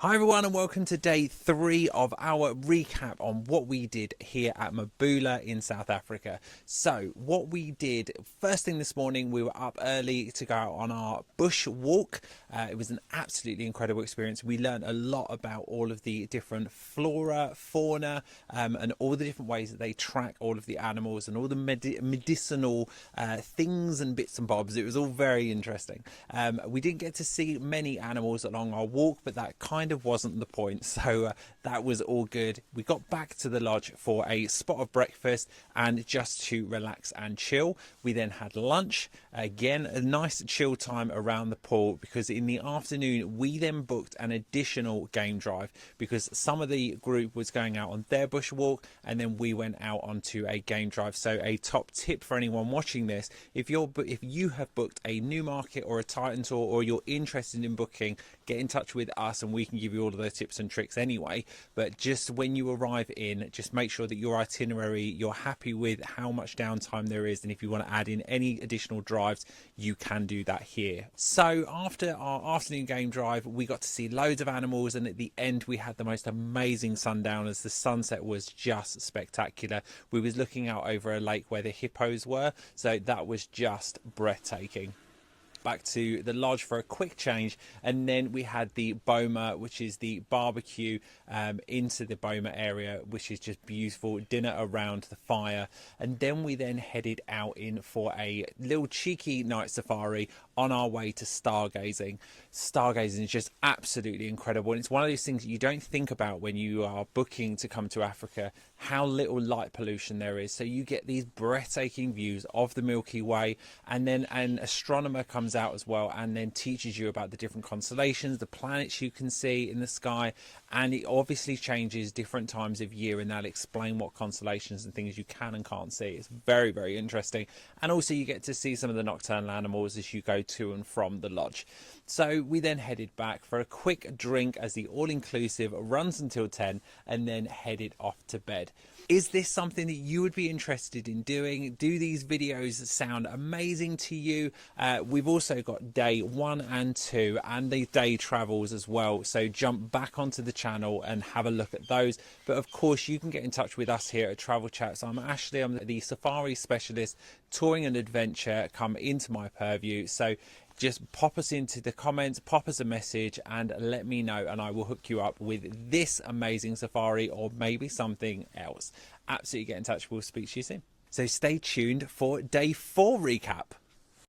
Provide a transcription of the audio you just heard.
Hi everyone and welcome to day 3 of our recap on what we did here at Mabula in South Africa. So what we did, first thing this morning, we were up early to go out on our bush walk. It was an absolutely incredible experience. We learned a lot about all of the different flora, fauna, and all the different ways that they track all of the animals and all the medicinal things and bits and bobs. It was all very interesting. We didn't get to see many animals along our walk, but that kind of wasn't the point, so that was all good. We got back to the lodge for a spot of breakfast and just to relax and chill. We then had lunch, again a nice chill time around the pool, because in the afternoon we then booked an additional game drive because some of the group was going out on their bush walk and then we went out onto a game drive. So a top tip for anyone watching this: if you have booked a Newmarket or a Titan tour, or you're interested in booking, get in touch with us and we can give you all of those tips and tricks anyway. But just when you arrive in, just make sure that your itinerary, you're happy with how much downtime there is, and if you want to add in any additional drives, you can do that here. So after our afternoon game drive, we got to see loads of animals, and at the end we had the most amazing sundown as the sunset was just spectacular. We was looking out over a lake where the hippos were, so that was just breathtaking. Back to the lodge for a quick change, and then we had the Boma, which is the barbecue into the Boma area, which is just beautiful. Dinner around the fire, and then we headed out in for a little cheeky night safari on our way to stargazing. Stargazing is just absolutely incredible, and it's one of those things that you don't think about when you are booking to come to Africa, how little light pollution there is. So you get these breathtaking views of the Milky Way, and then an astronomer comes out as well and then teaches you about the different constellations, the planets you can see in the sky, and it obviously changes different times of year, and they'll explain what constellations and things you can and can't see. It's very, very interesting. And also you get to see some of the nocturnal animals as you go to and from the lodge. So we then headed back for a quick drink as the all-inclusive runs until 10, and then headed off to bed. Is this something that you would be interested in doing? Do these videos sound amazing to you? We've also got day 1 and 2 and the day travels as well, so jump back onto the channel and have a look at those. But of course you can get in touch with us here at Travel Chats. I'm Ashley, I'm the safari specialist. Touring and adventure come into my purview, so just pop us into the comments, pop us a message and let me know, and I will hook you up with this amazing safari or maybe something else. Absolutely get in touch. We'll speak to you soon. So stay tuned for day 4 recap.